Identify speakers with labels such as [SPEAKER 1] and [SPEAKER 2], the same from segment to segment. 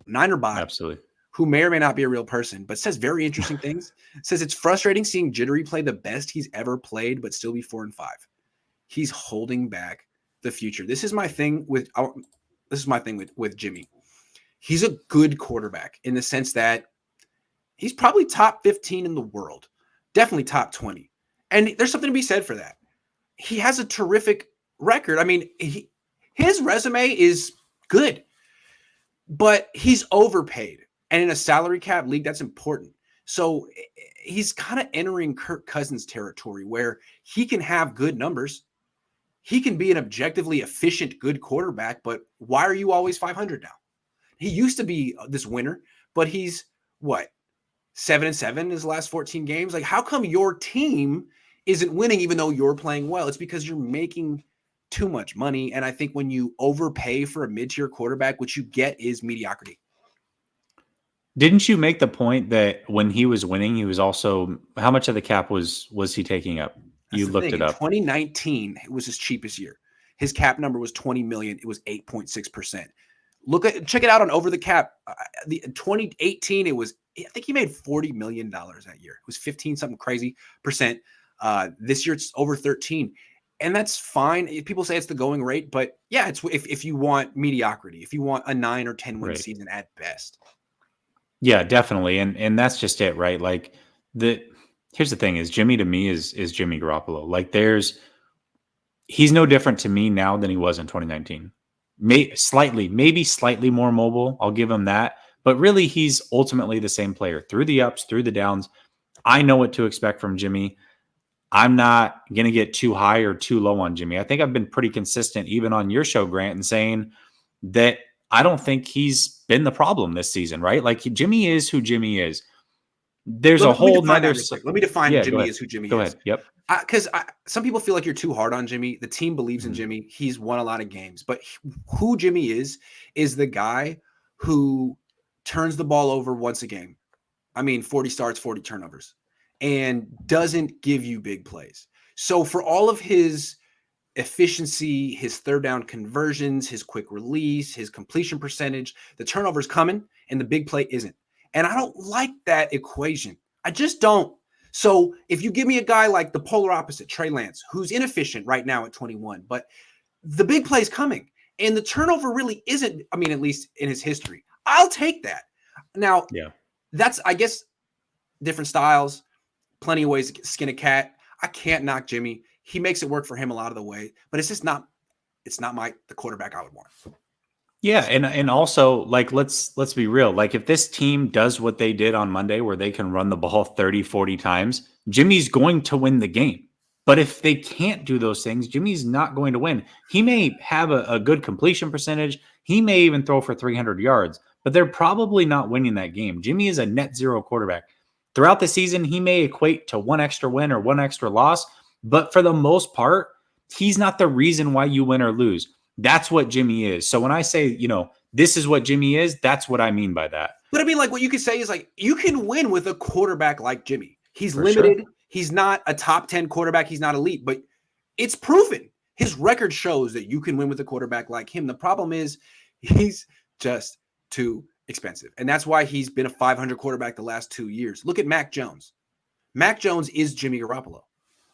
[SPEAKER 1] Niner bot,
[SPEAKER 2] Absolutely.
[SPEAKER 1] who may or may not be a real person, but says very interesting things. Says it's frustrating seeing Jittery play the best he's ever played, but still be 4-5. He's holding back the future. This is my thing with Jimmy. He's a good quarterback in the sense that he's probably top 15 in the world, definitely top 20. And there's something to be said for that. He has a terrific record. I mean, his resume is good, but he's overpaid. And in a salary cap league, that's important. So he's kind of entering Kirk Cousins territory where he can have good numbers. He can be an objectively efficient, good quarterback, but why are you always 500 now? He used to be this winner, but he's what? 7-7 in his last 14 games. Like, how come your team isn't winning even though you're playing well? It's because you're making too much money. And I think when you overpay for a mid-tier quarterback, what you get is mediocrity.
[SPEAKER 2] Didn't you make the point that when he was winning, he was also, how much of the cap was he taking up? You looked it up.
[SPEAKER 1] In 2019, it was his cheapest year. His cap number was 20 million. It was 8.6%. Check it out on Over the Cap. The 2018, I think he made $40 million that year. It was 15 something crazy percent. This year it's over 13. And that's fine. People say it's the going rate, but yeah, it's if you want mediocrity, if you want a 9 or 10 win season at best.
[SPEAKER 2] Yeah, definitely. And that's just it, right? Like here's the thing is Jimmy to me is Jimmy Garoppolo. Like he's no different to me now than he was in 2019. Maybe slightly more mobile. I'll give him that. But really, he's ultimately the same player through the ups, through the downs. I know what to expect from Jimmy. I'm not going to get too high or too low on Jimmy. I think I've been pretty consistent, even on your show, Grant, in saying that I don't think he's been the problem this season, right? Like Jimmy is who Jimmy is. There's a whole nother.
[SPEAKER 1] Let me define Jimmy is who Jimmy is.
[SPEAKER 2] Go ahead. Yep.
[SPEAKER 1] Because some people feel like you're too hard on Jimmy. The team believes in Jimmy. He's won a lot of games. But who Jimmy is the guy who turns the ball over once a game. I mean, 40 starts, 40 turnovers, and doesn't give you big plays. So for all of his efficiency, his third down conversions, his quick release, his completion percentage, the turnover's coming and the big play isn't. And I don't like that equation. I just don't. So if you give me a guy like the polar opposite, Trey Lance, who's inefficient right now at 21, but the big play is coming and the turnover really isn't, I mean, at least in his history, I'll take that. Now, that's, I guess, different styles, plenty of ways to skin a cat. I can't knock Jimmy. He makes it work for him a lot of the way, but it's just not, the quarterback I would want.
[SPEAKER 2] Yeah. And also, like, let's be real. Like, if this team does what they did on Monday, where they can run the ball 30, 40 times, Jimmy's going to win the game. But if they can't do those things, Jimmy's not going to win. He may have a good completion percentage. He may even throw for 300 yards, but they're probably not winning that game. Jimmy is a net zero quarterback. Throughout the season, he may equate to one extra win or one extra loss, but for the most part, he's not the reason why you win or lose. That's what Jimmy is. So when I say, this is what Jimmy is, that's what I mean by that.
[SPEAKER 1] But I mean, like, what you could say is, like, you can win with a quarterback like Jimmy. He's limited. Sure. He's not a top 10 quarterback. He's not elite, but it's proven. His record shows that you can win with a quarterback like him. The problem is he's just too expensive. And that's why he's been a 500 quarterback the last 2 years. Look at Mac Jones. Mac Jones is Jimmy Garoppolo.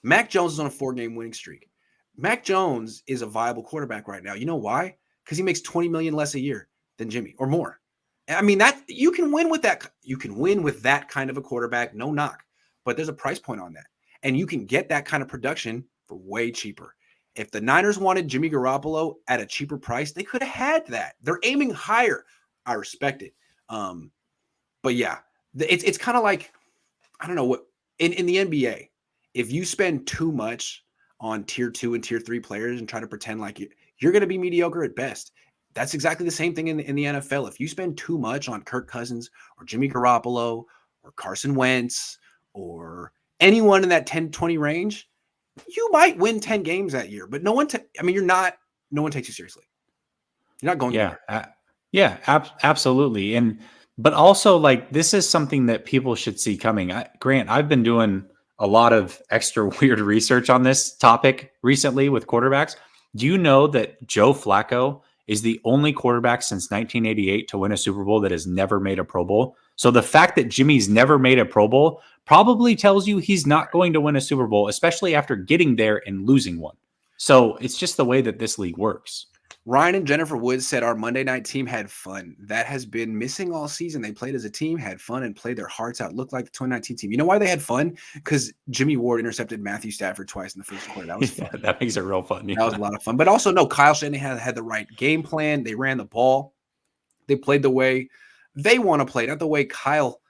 [SPEAKER 1] Mac Jones is on a 4-game winning streak. Mac Jones is a viable quarterback right now. You know why? Because he makes $20 million less a year than Jimmy, or more. I mean, that you can win with that. You can win with that kind of a quarterback, no knock. But there's a price point on that. And you can get that kind of production for way cheaper. If the Niners wanted Jimmy Garoppolo at a cheaper price, they could have had that. They're aiming higher. I respect it. But yeah, it's kind of like, I don't know what, in the NBA, if you spend too much on tier 2 and tier 3 players and try to pretend like you're going to be mediocre at best, that's exactly the same thing in the NFL. If you spend too much on Kirk Cousins or Jimmy Garoppolo or Carson Wentz or anyone in that 10-20 range, you might win 10 games that year, but no one takes you seriously. You're not going
[SPEAKER 2] anywhere. Absolutely. But also, like, this is something that people should see coming. Grant, I've been doing a lot of extra weird research on this topic recently with quarterbacks. Do you know that Joe Flacco is the only quarterback since 1988 to win a Super Bowl that has never made a Pro Bowl. So the fact that Jimmy's never made a Pro Bowl probably tells you he's not going to win a Super Bowl, especially after getting there and losing one. So it's just the way that this league works.
[SPEAKER 1] Ryan and Jennifer Woods said our Monday night team had fun. That has been missing all season. They played as a team, had fun, and played their hearts out. Looked like the 2019 team. You know why they had fun? Because Jimmy Ward intercepted Matthew Stafford twice in the first quarter. That was fun.
[SPEAKER 2] That makes it real fun.
[SPEAKER 1] That was a lot of fun. But also, no, Kyle Shanahan had the right game plan. They ran the ball. They played the way they want to play, not the way Kyle.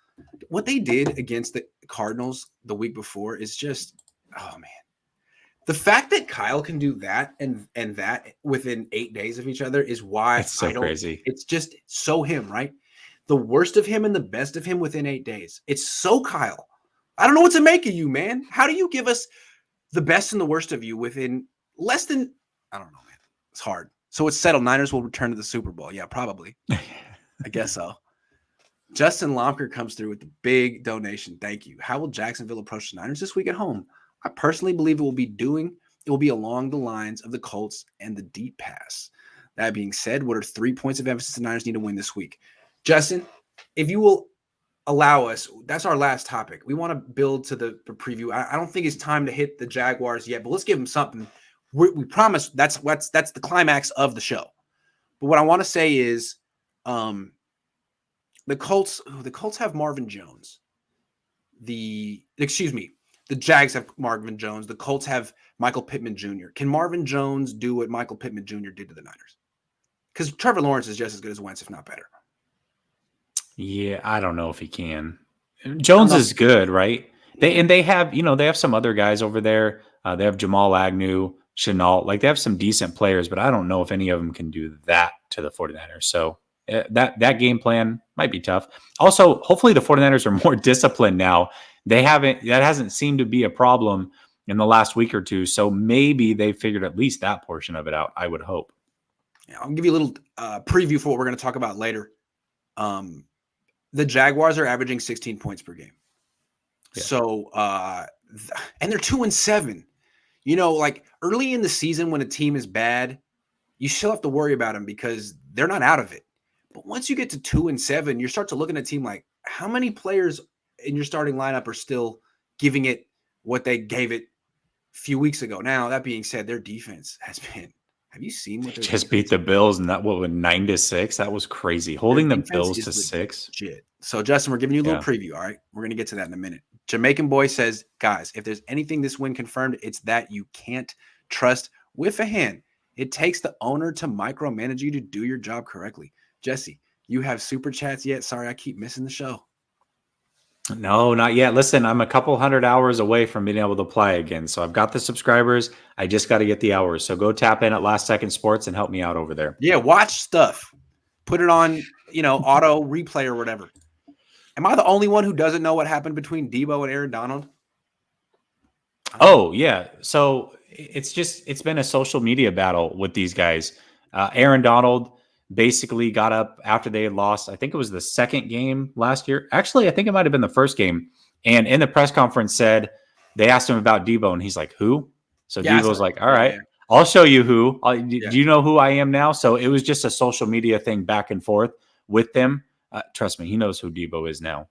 [SPEAKER 1] What they did against the Cardinals the week before is just, oh, man. The fact that Kyle can do that and that within 8 days of each other is why
[SPEAKER 2] it's so crazy.
[SPEAKER 1] It's just so him, right? The worst of him and the best of him within 8 days. It's so Kyle. I don't know what to make of you, man. How do you give us the best and the worst of you within less than, I don't know, man. It's hard. So it's settled. Niners will return to the Super Bowl. Yeah, probably. I guess so. Justin Lomker comes through with the big donation. Thank you. How will Jacksonville approach the Niners this week at home? I personally believe it will be along the lines of the Colts and the deep pass. That being said, what are 3 points of emphasis the Niners need to win this week? Justin, if you will allow us, that's our last topic. We want to build to the preview. I don't think it's time to hit the Jaguars yet, but let's give them something. We promise that's the climax of the show. But what I want to say is the Colts have Marvin Jones. The Jags have Marvin Jones. The Colts have Michael Pittman Jr. Can Marvin Jones do what Michael Pittman Jr. did to the Niners? Because Trevor Lawrence is just as good as Wentz, if not better.
[SPEAKER 2] Yeah, I don't know if he can. Jones is good, right? They have some other guys over there. They have Jamal Agnew, Chenault. Like they have some decent players, but I don't know if any of them can do that to the 49ers. So that game plan might be tough. Also, hopefully the 49ers are more disciplined now. That hasn't seemed to be a problem in the last week or two. So maybe they figured at least that portion of it out, I would hope.
[SPEAKER 1] Yeah, I'll give you a little preview for what we're going to talk about later. The Jaguars are averaging 16 points per game. Yeah. So, and they're 2-7. You know, like early in the season when a team is bad, you still have to worry about them because they're not out of it. But once you get to 2-7, you start to look at a team like how many players in your starting lineup are still giving it what they gave it a few weeks ago. Now, that being said, their defense has been, have you seen what they
[SPEAKER 2] just beat the Bills and that went 9-6? That was crazy. Holding the Bills to 6.
[SPEAKER 1] Shit. So, Justin, we're giving you a little preview, all right? We're going to get to that in a minute. Jamaican Boy says, guys, if there's anything this win confirmed, it's that you can't trust with a hand. It takes the owner to micromanage you to do your job correctly. Jesse, you have super chats yet? Sorry, I keep missing the show.
[SPEAKER 2] No, not yet. Listen, I'm a couple 100 hours away from being able to play again. So I've got the subscribers. I just got to get the hours. So go tap in at Last Second Sports and help me out over there.
[SPEAKER 1] Yeah, watch stuff. Put it on, auto replay or whatever. Am I the only one who doesn't know what happened between Debo and Aaron Donald?
[SPEAKER 2] Oh, yeah. So it's been a social media battle with these guys. Aaron Donald basically got up after they had lost. I think it was the second game last year. Actually, I think it might have been the first game. And in the press conference they asked him about Debo and he's like, who? So Debo's like, all right, I'll show you who. Do you know who I am now? So it was just a social media thing back and forth with them. Trust me, he knows who Debo is now.